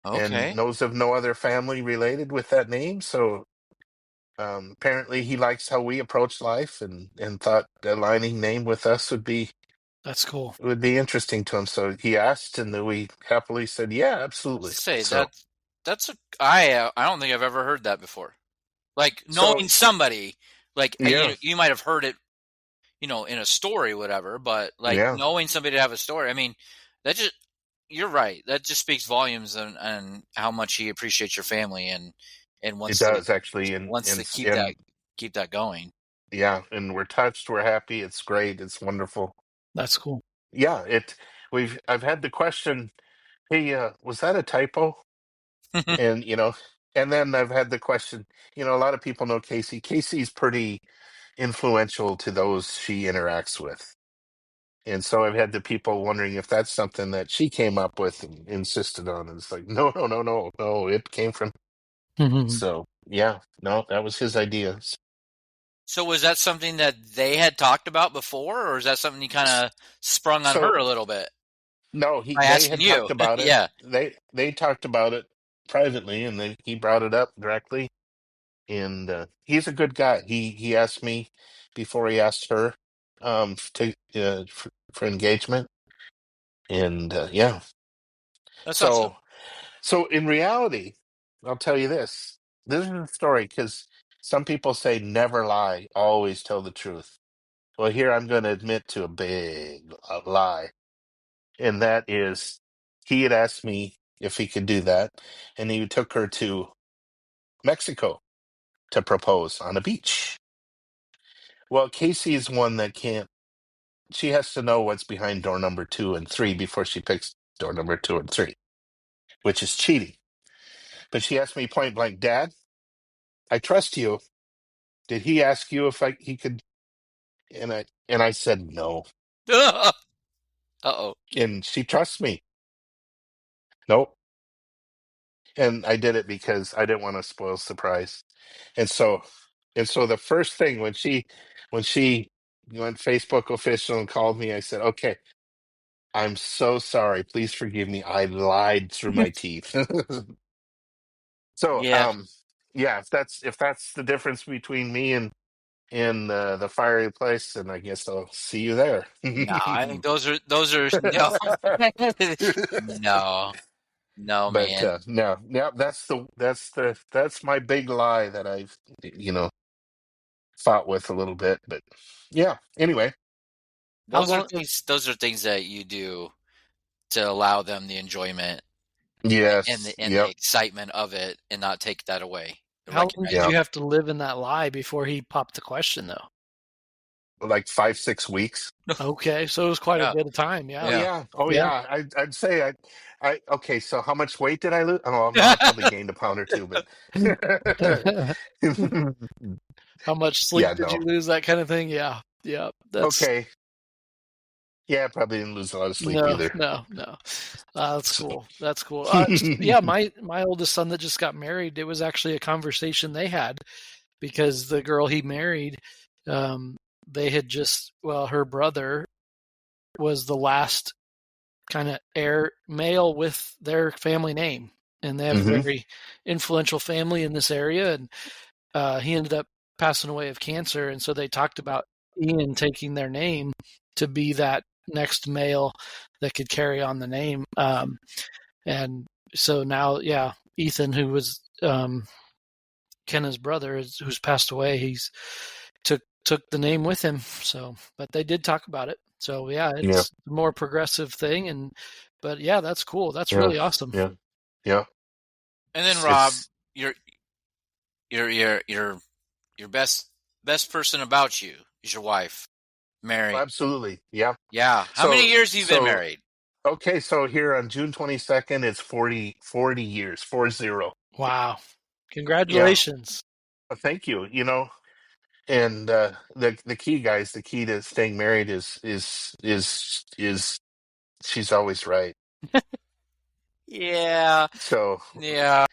and Okay. knows of no other family related with that name. So apparently he likes how we approach life, and thought aligning name with us That's cool. would be interesting to him. So he asked, and then we happily said, yeah, absolutely. Say So I don't think I've ever heard that before. Like knowing somebody, like yeah, you might have heard it, in a story, whatever. But like yeah, knowing somebody to have a story, I mean, you're right. That just speaks volumes and how much he appreciates your family and it wants to does actually, and wants to and and keep that going. yeah, and we're touched, we're happy, it's great, it's wonderful. That's cool. Yeah, I've had the question, hey, was that a typo? And and then I've had the question, a lot of people know Casey. Casey's pretty influential to those she interacts with. And so I've had the people wondering if that's something that she came up with and insisted on. And it's like, no, no, no, no, no. It came from. So yeah, no, that was his idea. So was that something that they had talked about before, or is that something you kind of sprung on her So a little bit no, by they asking had you? talked about it. Yeah. They talked about it privately, and then he brought it up directly. And he's a good guy. He asked me before he asked her to for engagement, and yeah. That's So awesome. so in reality, I'll tell you this. This is a story because some people say never lie, always tell the truth. Well, here I'm going to admit to a big lie, and that is he had asked me if he could do that, and he took her to Mexico to propose on a beach. Well, Casey is one that can't. She has to know what's behind door number 2 and 3 before she picks door number 2 and 3, which is cheating. But she asked me point blank, Dad, I trust you. Did he ask you if he could? And I said no. Uh-oh. And she trusts me. Nope. And I did it because I didn't want to spoil surprise. And so the first thing when she went Facebook official and called me, I said, okay, I'm so sorry. Please forgive me. I lied through my teeth. So, Yeah. yeah, if that's the difference between me and the fiery place, then I guess I'll see you there. No, I think those are no. No. No, But man. no, yeah, that's my big lie that I've fought with a little bit. But yeah, anyway, How Those are long? things that you do to allow them the enjoyment and yes, the yep, excitement of it and not take that away. How long did Recognize yeah, you have to live in that lie before he popped the question, though? like 5-6 weeks. Okay, so it was quite a Yeah. bit of time. Oh Yeah, Yeah. yeah, oh yeah. yeah. I'd say I okay. So how much weight did I lose? Oh no, I probably gained a pound or two, but How much sleep yeah, did you no. lose? That kind of thing. Yeah, yeah. That's Okay, yeah, I probably didn't lose a lot of sleep no, either. no, no. That's So. cool. That's cool. Yeah, my oldest son that just got married. It was actually a conversation they had because the girl he married, um, they had just her brother was the last kind of heir male with their family name, and they have a Hmm. very influential family in this area, and he ended up passing away of cancer, and so they talked about Ian taking their name to be that next male that could carry on the name. And so now, yeah, Ethan, who was Kenna's brother, who's passed away, he's took the name with him. So, but they did talk about it. So yeah, Yeah, it's a more progressive thing, but yeah, that's cool. That's yeah, really awesome. yeah, yeah. And then Rob, It's your your your your your best person about you is your wife, Mary. absolutely, yeah. Yeah. How many So years have you been so married? okay, so here on June 22nd, it's 40 years, 40. Wow, Yeah, congratulations. thank you. And the key, guys, the key to staying married is she's always right. Yeah. So Yeah.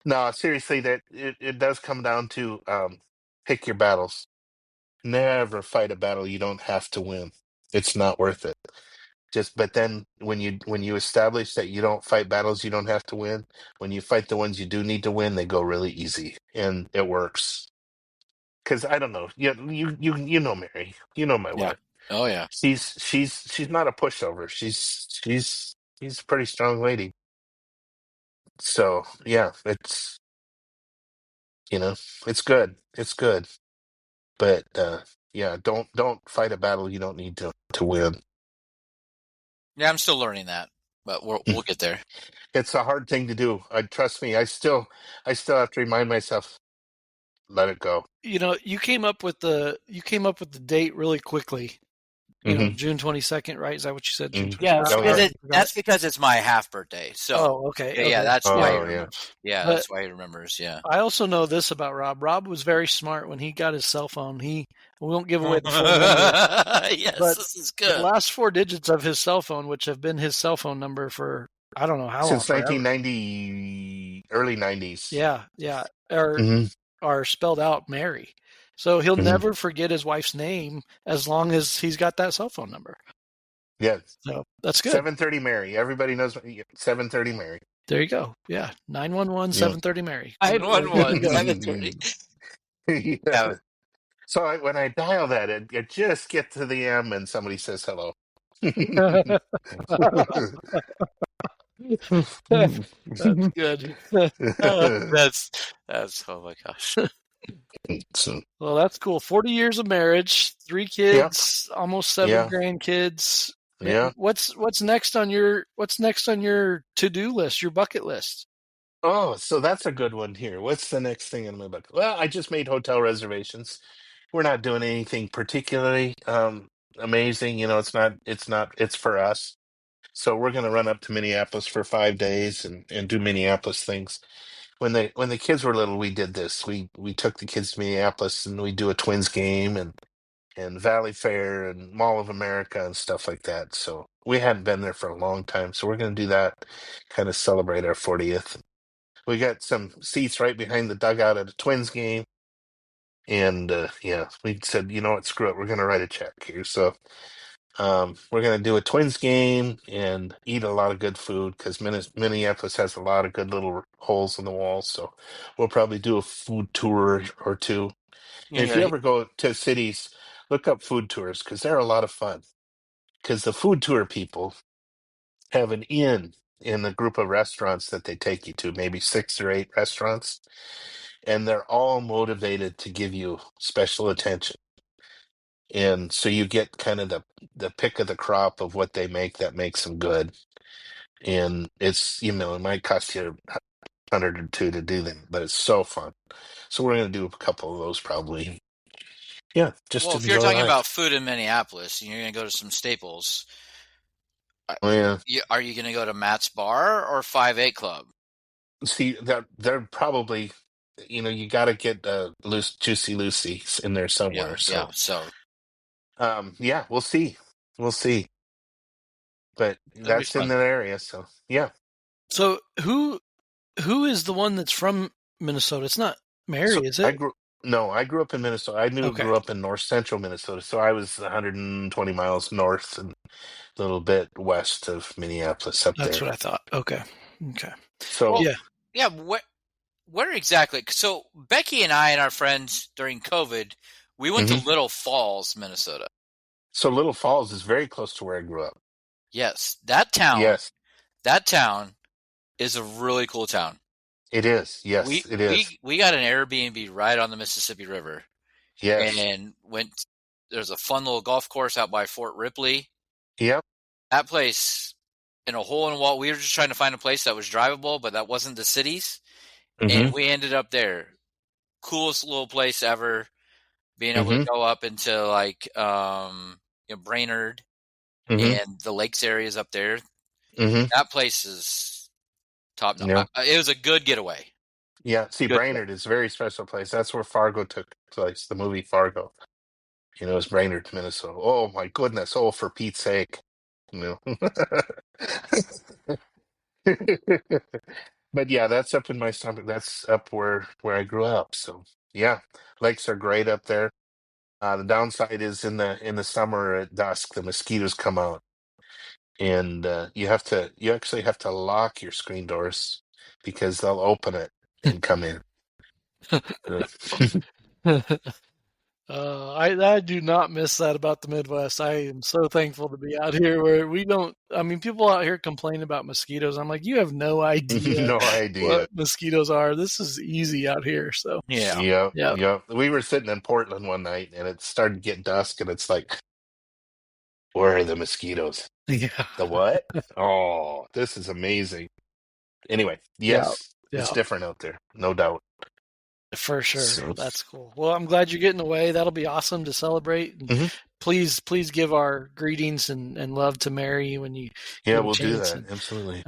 no, seriously, that it does come down to pick your battles. Never fight a battle you don't have to win. It's not worth it. Just but then when you establish that you don't fight battles you don't have to win, when you fight the ones you do need to win, they go really easy and it works. Because I don't know, you know Mary, you know my Yeah. wife. Oh yeah. She's not a pushover. She's a pretty strong lady. So yeah, you know it's good. It's good. But yeah, don't fight a battle you don't need to win. Yeah, I'm still learning that, but we'll get there. It's a hard thing to do. Trust me. I still have to remind myself, let it go. You came up with the date really quickly. Mhm. June 22nd, right? Is that what you said? June Mhm. 22nd. Yeah, Oh, yeah. that's because it's my half birthday. So Oh, okay, yeah, okay. that's why he Oh, yeah. remembers. Yeah, But that's why he remembers. Yeah. I also know this about Rob. Rob was very smart when he got his cell phone. We won't give away the full number, Yes, but this is the good. last four digits of his cell phone, which have been his cell phone number for I don't know how long, Since forever. 1990, early 90s. Yeah, Hmm. are spelled out Mary. So he'll Hmm. never forget his wife's name as long as he's got that cell phone number. Yeah. So that's good. 730 Mary. Everybody knows 730 Mary. There you go. Yeah, 911 Yeah. 730 Mary. We're good to 911, go. 730. Yeah. Yeah. So when I dial that, it just get to the M and somebody says hello. That's good. That's oh my gosh. So, Well, that's cool. 40 years of marriage, 3 yeah, kids, almost 7 yeah, grandkids. Man, yeah. what's next on your to-do list, your bucket list? Oh, so that's a good one here. What's the next thing on my bucket? Well, I just made hotel reservations. We're not doing anything particularly amazing. It's for us. So we're gonna run up to Minneapolis for 5 days and do Minneapolis things. When the kids were little, we did this. We took the kids to Minneapolis and we do a Twins game and Valley Fair and Mall of America and stuff like that. So we hadn't been there for a long time. So we're gonna do that, kind of celebrate our 40th. We got some seats right behind the dugout at a Twins game. And yeah, we said, you know what, screw it, we're gonna write a check here. So we're gonna do a Twins game and eat a lot of good food because Minneapolis has a lot of good little holes in the wall. So we'll probably do a food tour or two. And if you Yeah. ever go to cities, look up food tours because they're a lot of fun. Because the food tour people have an in the group of restaurants that they take you to, maybe 6 or 8 restaurants, and they're all motivated to give you special attention. And so you get kind of the pick of the crop of what they make that makes them good. And it might cost you 100 or 2 to do them, but it's so fun. So we're gonna do a couple of those probably. Yeah, just Well, to if you're enjoy talking about life. food in Minneapolis and you're going to go to some staples, Oh yeah. are you going to go to Matt's Bar or 5-8 Club? See, they're probably, you got to get loose, juicy Lucy's in there Yeah, somewhere. yeah. So, So yeah, we'll see. But that'll be that's in fun. that area. So, yeah. So, who is the one that's from Minnesota? It's not Mary, So is it? no, I grew up in Minnesota. Okay. Grew up in north central Minnesota. So I was 120 miles north and a little bit west of Minneapolis up That's there. what I thought. Okay. Okay. So, Well, Yeah. yeah. Where exactly? So Becky and I and our friends during COVID, we went to mhm. Little Falls, Minnesota. So Little Falls is very close to where I grew up. Yes, that town. Yes, That town is a really cool town. it is. Yes, We it is. we we got an Airbnb right on the Mississippi River Yes. and went. There's a fun little golf course out by Fort Ripley. Yep. That place in a hole in the wall. We were just trying to find a place that was drivable, but that wasn't the cities, Hmm. and we ended up there. Coolest little place ever. Being able to Hmm. go up into like Brainerd Hmm. and the lakes areas up there. Hmm. That place is top notch. Yeah. It was a good getaway. Yeah. See, Good getaway. Brainerd is a very special place. That's where Fargo took place, the movie Fargo. It's Brainerd, Minnesota. Oh my goodness. Oh, for Pete's sake. You know. But yeah, that's up in my stomach. That's up where I grew up. So yeah, lakes are great up there. The downside is in the summer at dusk, the mosquitoes come out, and you actually have to lock your screen doors because they'll open it and come in. Uh, I do not miss that about the Midwest. I am so thankful to be out here where we don't. I mean, people out here complain about mosquitoes. I'm like, you have no idea No idea. what mosquitoes are. This is easy out here. So Yeah. Yep, yeah, yep. We were sitting in Portland one night, and it started to get dusk, and it's like, where are the mosquitoes? yeah, The what? Oh, this is amazing. Anyway, yeah, yes, it's yeah. different out there, no doubt. For sure. So, That's cool. Well, I'm glad you're getting away. That'll be awesome to celebrate. And mhm. please give our greetings and love to Mary when you Yeah, get a we'll do chance. that. And Absolutely.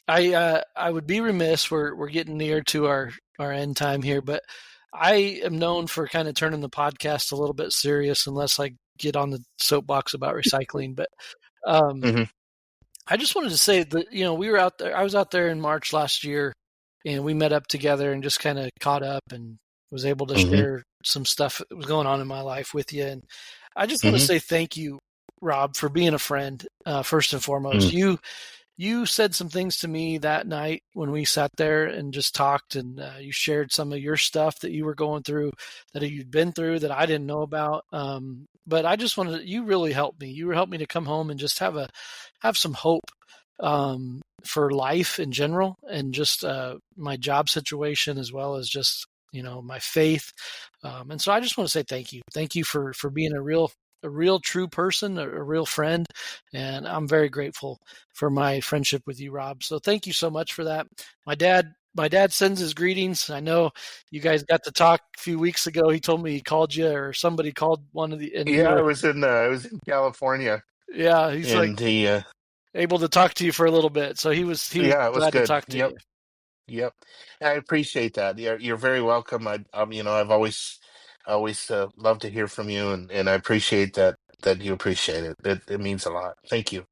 I would be remiss. We're getting near to our end time here, but I am known for kind of turning the podcast a little bit serious unless I get on the soapbox about recycling. But um, Hmm. I just wanted to say that, we were out there. I was out there in March last year, and we met up together and just kind of caught up and was able to Hmm. share some stuff that was going on in my life with you. And I just want to Hmm. say thank you, Rob, for being a friend. First and foremost, you said some things to me that night when we sat there and just talked, and you shared some of your stuff that you were going through, that you'd been through that I didn't know about. But I just wanted you really helped me. You helped me to come home and just have some hope for life in general, and just my job situation, as well as just my faith. And so I just want to say thank you for being a real true person, a real friend, and I'm very grateful for my friendship with you, Rob. So thank you so much for that. My dad sends his greetings. I know you guys got to talk a few weeks ago. He told me he called you, or somebody called one of the, and you Yeah, were, I was in California, yeah, he's like and he able to talk to you for a little bit. So he was yeah, it was glad to good. talk to Yep, you. yep. I appreciate that. You're very welcome. I've always loved to hear from you, and I appreciate that you appreciate it. It means a lot. Thank you.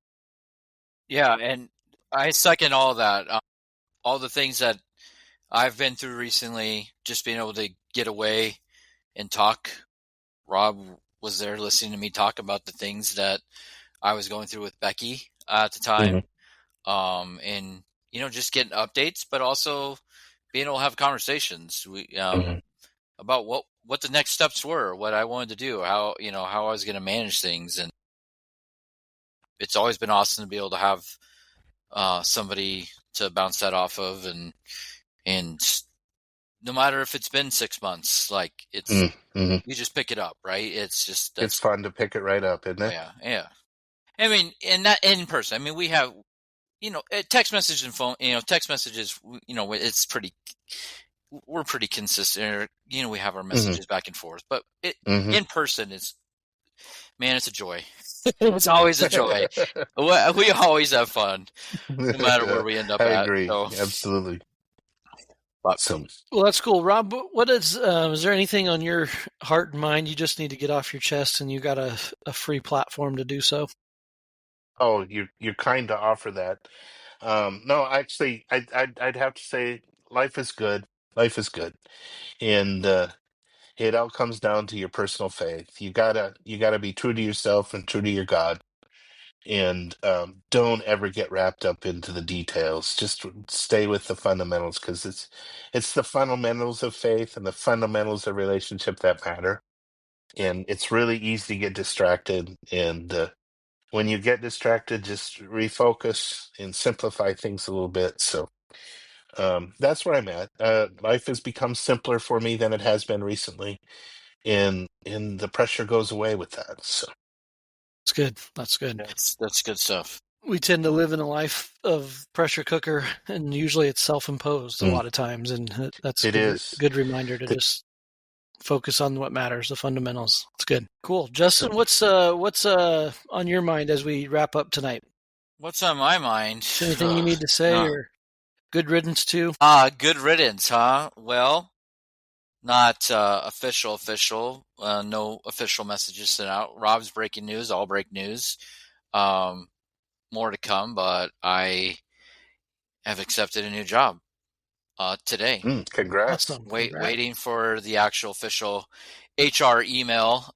Yeah, and I second all that. All the things that I've been through recently, just being able to get away and talk. Rob was there listening to me talk about the things that I was going through with Becky at the time. Hmm. And just getting updates, but also being able to have conversations Hmm. about what the next steps were, what I wanted to do, how I was going to manage things. And it's always been awesome to be able to have somebody to bounce that off of, and no matter if it's been 6 months, like Hmm. you just pick it up, right? It's just It's that's fun to pick it right up, isn't oh it? yeah, yeah. I mean, and that in person. I mean, we have text message and phone. Text messages. It's pretty. We're pretty consistent. We have our Hmm. messages back and forth, but Hmm. in person, it's a joy. It's always a joy. We always have fun, no matter where we end I up at. agree. So, Absolutely. but So, Well, that's cool, Rob. What is there anything on your heart and mind you just need to get off your chest, and you got a free platform to do so? oh, you're kind to offer that. No, actually, I'd have to say life is good. Life is good, and it all comes down to your personal faith. You gotta be true to yourself and true to your God, and don't ever get wrapped up into the details. Just stay with the fundamentals, because it's the fundamentals of faith and the fundamentals of relationship that matter. And it's really easy to get distracted, and when you get distracted, just refocus and simplify things a little bit. So that's where I'm at. Life has become simpler for me than it has been recently, and the pressure goes away with that. So It's good. That's good. that's good stuff. We tend to live in a life of pressure cooker, and usually it's self-imposed a mm, lot of times, and that's a it is. good reminder to The, just focus on what matters, the fundamentals. It's good. Cool. Justin, so, what's on your mind as we wrap up tonight? What's on my mind? Is there anything you need to say, Uh, or good riddance to? good riddance, huh? Well, not official. No official messages sent out. Rob's breaking news. All break news. Um, more to come, but I have accepted a new job today. congrats. Awesome. Congrats. Waiting for the actual official HR email,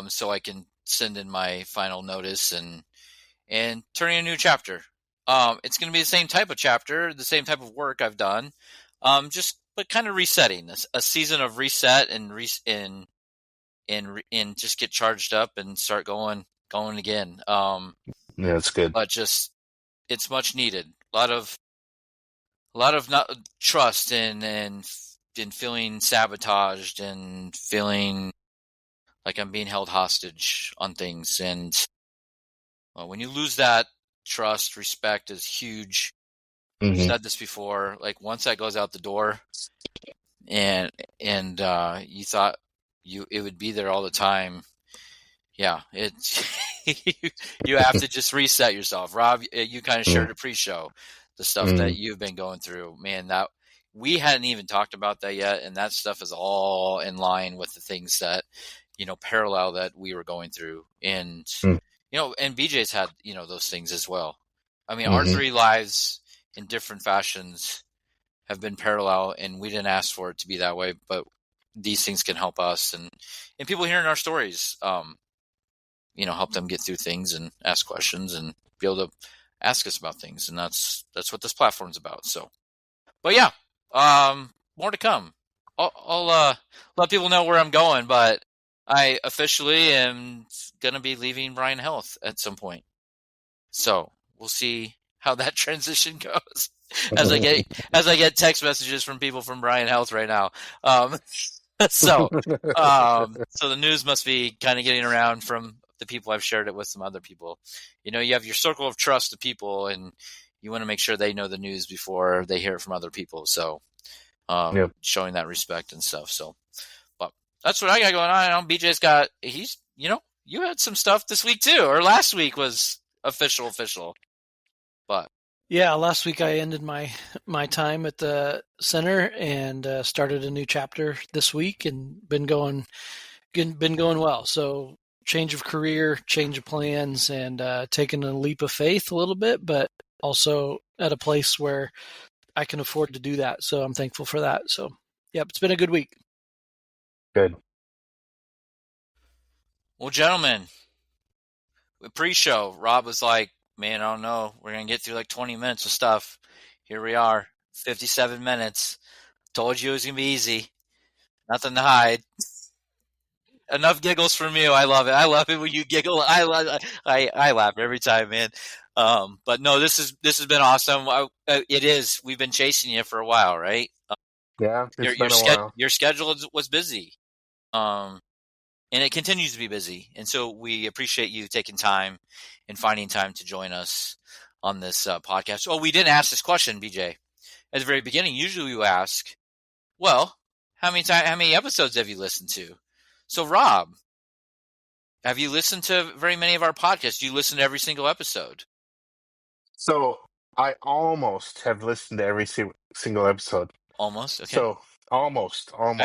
so I can send in my final notice and turning a new chapter. It's going to be the same type of chapter, the same type of work I've done, just but kind of resetting, a season of reset and just get charged up and start going again. Yeah, that's good. But just it's much needed. A lot of not trust and feeling sabotaged and feeling like I'm being held hostage on things. And when you lose that trust, respect is huge. I've Hmm. said this before. Like once that goes out the door, and you thought it would be there all the time. Yeah, it's you have to just reset yourself. Rob, you kind of shared a pre-show, the stuff that you've been going through. Man, that we hadn't even talked about that yet, and that stuff is all in line with the things that, parallel that we were going through. And and BJ's had, those things as well. I mean, our three lives in different fashions have been parallel, and we didn't ask for it to be that way, but these things can help us and people hearing our stories, help them get through things and ask questions and be able to ask us about things. And that's what this platform's about. So, but yeah, more to come. I'll let people know where I'm going, but I officially am going to be leaving Brian Health at some point. So we'll see how that transition goes as I get text messages from people from Brian Health right now. So the news must be kind of getting around from the people I've shared it with, some other people. You have your circle of trust of people, and you want to make sure they know the news before they hear it from other people. So showing that respect and stuff. So, but that's what I got going on. BJ's got, you had some stuff this week too, or last week was official. But yeah, last week I ended my time at the center and started a new chapter this week, and been going well. So change of career, change of plans, and taking a leap of faith a little bit, but also at a place where I can afford to do that. So I'm thankful for that. So, yep, it's been a good week. Good. Well, gentlemen, pre-show, Rob was like, man, I don't know. We're going to get through like 20 minutes of stuff. Here we are, 57 minutes. Told you it was going to be easy. Nothing to hide. Enough giggles from you. I love it. I love it when you giggle. I laugh every time, man. But no, this has been awesome. It is. We've been chasing you for a while, right? Yeah, it's been a while. Your schedule was busy, and it continues to be busy. And so we appreciate you taking time and finding time to join us on this podcast. Oh, we didn't ask this question, BJ, at the very beginning. Usually we ask, well, how many episodes have you listened to? So, Rob, have you listened to very many of our podcasts? Do you listen to every single episode? So I almost have listened to every single episode. Almost. Okay. So almost. I'm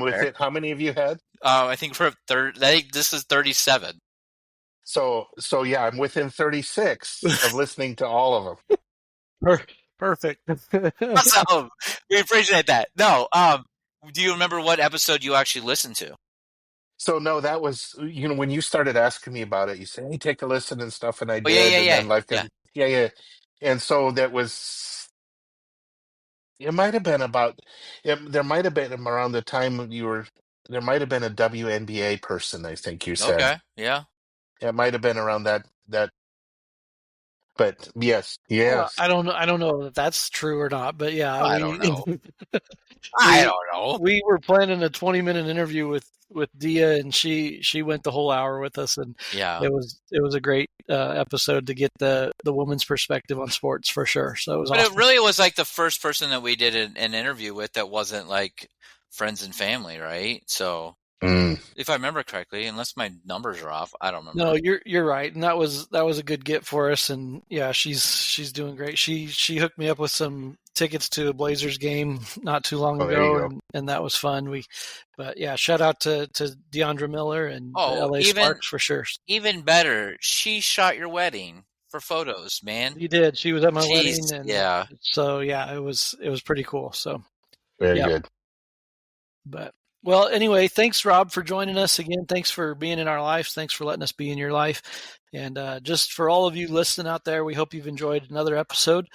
with it. How many of you had? I think for this is 37. So yeah, I'm within 36 of listening to all of them. Perfect. Awesome. We appreciate that. No, do you remember what episode you actually listened to? So no, that was, when you started asking me about it, you said, "Hey, take a listen" and stuff, and I did. Yeah. And then life got, yeah. And so that was, it might have been there might have been around the time there might have been a WNBA person, I think you said. Okay, yeah. It might have been around that, but yes. Well, I don't know if that's true or not, but yeah, I don't know. I don't know. We were planning a 20-minute interview with Dia, and she went the whole hour with us, and it was a great episode to get the woman's perspective on sports for sure. So it was awesome. It really was like the first person that we did an interview with that wasn't like friends and family, right? So if I remember correctly, unless my numbers are off, I don't remember. No, you're right, and that was a good get for us. And yeah, she's doing great. She hooked me up with some tickets to a Blazers game not too long ago, and that was fun. But yeah, shout out to Deandra Miller and the LA Sparks for sure. Even better, she shot your wedding for photos, man. She did. She was at my wedding, and so yeah, it was pretty cool. So very good. But well, anyway, thanks, Rob, for joining us again. Thanks for being in our lives. Thanks for letting us be in your life. And just for all of you listening out there, we hope you've enjoyed another episode.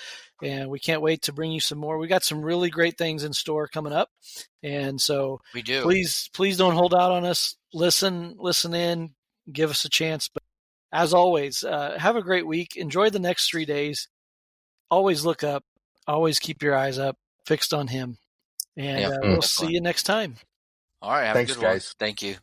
And we can't wait to bring you some more. We got some really great things in store coming up. And so we do. Please don't hold out on us. Listen in, give us a chance. But as always, have a great week. Enjoy the next 3 days. Always look up. Always keep your eyes up, fixed on him. And we'll see you next time. All right. Have a good one. Thank you.